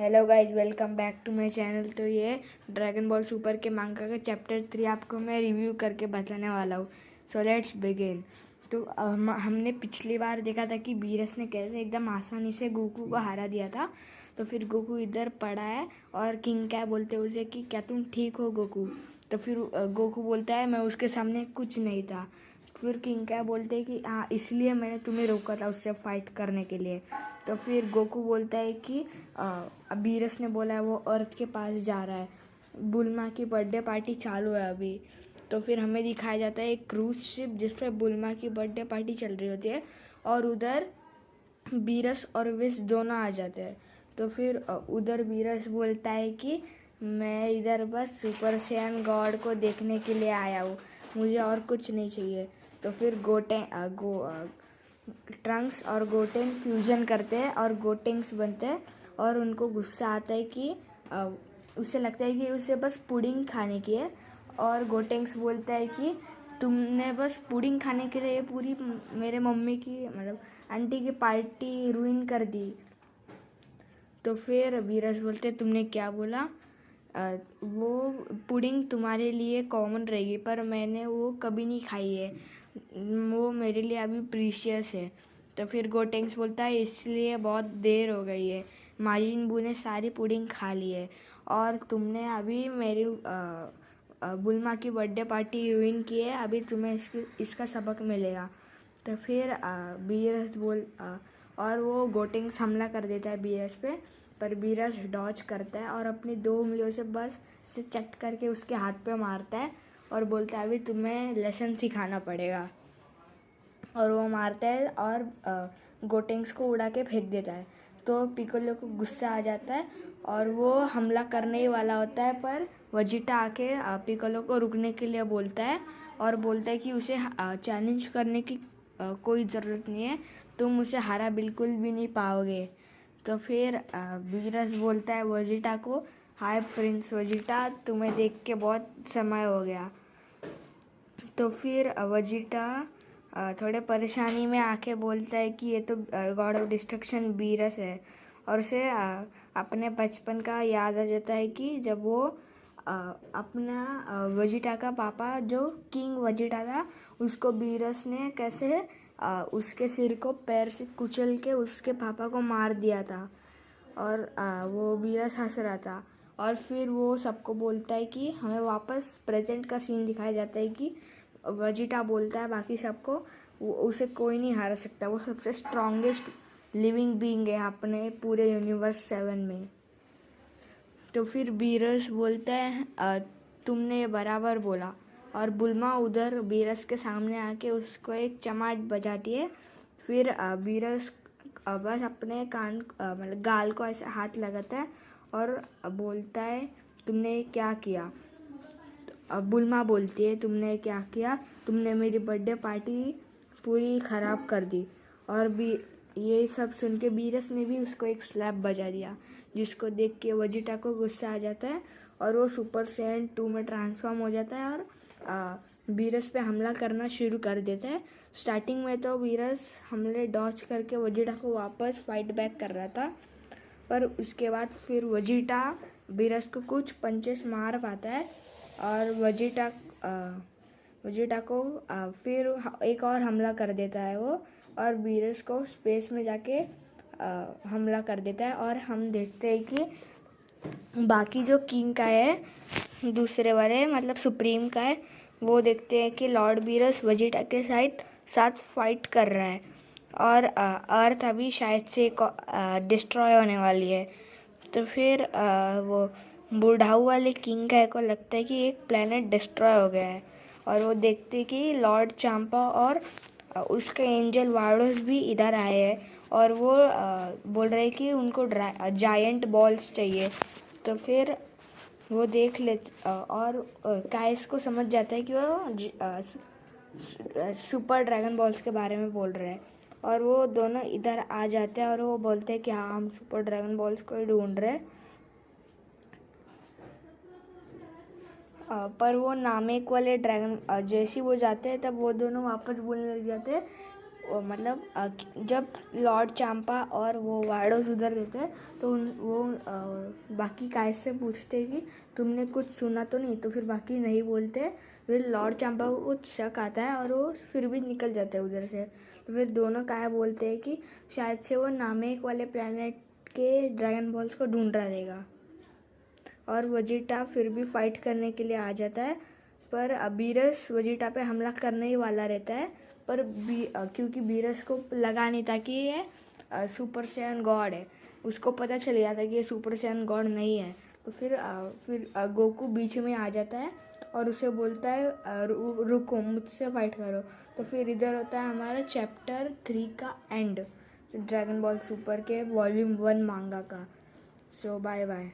Hello guys, welcome back to my channel. तो ये dragon ball super के मांगा का चैप्टर 3 आपको मैं रिव्यू करके बताने वाला हूँ। So let's begin. तो हमने पिछली बार देखा था कि बीरस ने कैसे एकदम आसानी से गोकू को हरा दिया था। तो फिर गोकू इधर पड़ा है और किंग क्या बोलते हैं उसे कि क्या तुम ठीक हो गोकू। तो फिर गोकू बोलता है मैं उसके सामने कुछ नहीं था। फिर किंग क्या बोलते हैं कि हाँ, इसलिए मैंने तुम्हें रोका था उससे फाइट करने के लिए। तो फिर गोकू बोलता है कि बीरस ने बोला है वो अर्थ के पास जा रहा है, बुल्मा की बर्थडे पार्टी चालू है अभी। तो फिर हमें दिखाया जाता है एक क्रूज शिप जिस पर बुल्मा की बर्थडे पार्टी चल रही होती है और उधर बीरस और विस दोनों आ जाते हैं। तो फिर उधर बीरस बोलता है कि मैं इधर बस सुपर सैयन गॉड को देखने के लिए आया हूँ, मुझे और कुछ नहीं चाहिए। तो फिर ट्रंक्स और गोटेंग फ्यूजन करते हैं और गोटेंग्स बनते हैं और उनको गुस्सा आता है कि उसे लगता है कि उसे बस पुडिंग खाने की है। और गोटेंग्स बोलता है कि तुमने बस पुडिंग खाने के लिए पूरी मेरे मम्मी की मतलब आंटी की पार्टी रुइन कर दी। तो फिर बीरस बोलते तुमने क्या बोला, वो पुडिंग तुम्हारे लिए कॉमन रहेगी पर मैंने वो कभी नहीं खाई है, वो मेरे लिए अभी प्रीशियस है। तो फिर गोटेंग्स बोलता है इसलिए बहुत देर हो गई है, माजिन बू ने सारी पुडिंग खा ली है और तुमने अभी मेरी बुल्मा की बर्थडे पार्टी रुइन की है, अभी तुम्हें इसका सबक मिलेगा। तो फिर और वो गोटेंग्स हमला कर देता है बीरस पे, पर बीरस डॉज करता है और अपनी 2 उंगलियों से बस इसे चट करके उसके हाथ पे मारता है और बोलता है अभी तुम्हें लेसन सिखाना पड़ेगा। और वो मारता है और गोटेंग्स को उड़ा के फेंक देता है। तो पिकोलो को गुस्सा आ जाता है और वो हमला करने ही वाला होता है, पर वजीटा आके पिकोलो को रुकने के लिए बोलता है और बोलता है कि उसे चैलेंज करने की कोई ज़रूरत नहीं है, तुम उसे हारा बिल्कुल भी नहीं पाओगे। तो फिर बीरस बोलता है वजीटा को, हाय प्रिंस वजीटा, तुम्हें देख के बहुत समय हो गया। तो फिर वजीटा थोड़े परेशानी में आके बोलता है कि ये तो गॉड ऑफ डिस्ट्रक्शन बीरस है और उसे अपने बचपन का याद आ जाता है कि जब वो अपना वजीटा का पापा जो किंग वजीटा था उसको बीरस ने कैसे उसके सिर को पैर से कुचल के उसके पापा को मार दिया था और वो बीरस हंस रहा था। और फिर वो सबको बोलता है कि हमें वापस प्रेजेंट का सीन दिखाया जाता है कि वजीटा बोलता है बाकी सबको उसे कोई नहीं हार सकता, वो सबसे स्ट्रॉन्गेस्ट लिविंग बीइंग है अपने पूरे यूनिवर्स 7 में। तो फिर बीरस बोलता है तुमने ये बराबर बोला और बुल्मा उधर बीरस के सामने आके उसको एक चमाट बजाती है। फिर बीरस बस अपने कान मतलब गाल को ऐसे हाथ लगाता है और बोलता है तुमने क्या किया। बुल्मा बोलती है तुमने क्या किया, तुमने मेरी बर्थडे पार्टी पूरी ख़राब कर दी। और भी ये सब सुन के बीरस ने भी उसको एक स्लैप बजा दिया जिसको देख के वजीटा को गुस्सा आ जाता है और वो सुपर सैयन 2 में ट्रांसफॉर्म हो जाता है और बीरस पे हमला करना शुरू कर देता है। स्टार्टिंग में तो बीरस हमले डॉच करके वजीटा को वापस फाइट बैक कर रहा था, पर उसके बाद फिर वजीटा बीरस को कुछ पंचेस मार पाता है और वजीटा को फिर एक और हमला कर देता है वो और बीरस को स्पेस में जाके हमला कर देता है। और हम देखते हैं कि बाकी जो किंग का है दूसरे वाले मतलब सुप्रीम का है, वो देखते हैं कि लॉर्ड बीरस वजीटा के साथ फाइट कर रहा है और अर्थ अभी शायद से डिस्ट्रॉय होने वाली है। तो फिर वो बुढ़ाऊ वाले किंग का को लगता है कि एक प्लेनेट डिस्ट्रॉय हो गया है और वो देखते कि लॉर्ड चांपा और उसके एंजल वार्डोस भी इधर आए हैं और वो बोल रहे हैं कि उनको जायंट बॉल्स चाहिए। तो फिर वो देख ले और काइस को समझ जाता है कि वो सुपर ड्रैगन बॉल्स के बारे में बोल रहे हैं और वो दोनों इधर आ जाते हैं और वो बोलते हैं कि हाँ, हम सुपर ड्रैगन बॉल्स को ही ढूंढ रहे हैं। पर वो नामेक वाले ड्रैगन जैसे वो जाते हैं तब वो दोनों वापस बोलने लग जाते हैं मतलब जब लॉर्ड चांपा और वो वार्डोस उधर रहते हैं तो वो बाकी काइस से पूछते कि तुमने कुछ सुना तो नहीं, तो फिर बाकी नहीं बोलते। फिर लॉर्ड चांपा को कुछ शक आता है और वो फिर भी निकल जाते हैं उधर से। तो फिर दोनों काय बोलते हैं कि शायद से वो नामेक वाले प्लेनेट के ड्रैगन बॉल्स को ढूंढ रहा रहेगा। और वेजिटा फिर भी फाइट करने के लिए आ जाता है, पर बीरस वेजिटा पे हमला करने ही वाला रहता है। पर क्योंकि बीरस को लगा नहीं था कि ये सुपर सैयन गॉड है, उसको पता चल गया था कि ये सुपर सैयन गॉड नहीं है। तो फिर गोकू बीच में आ जाता है और उसे बोलता है रुको, मुझसे फाइट करो। तो फिर इधर होता है हमारा चैप्टर 3 का एंड, ड्रैगन बॉल सुपर के वॉल्यूम 1 मांगा का। सो बाय बाय।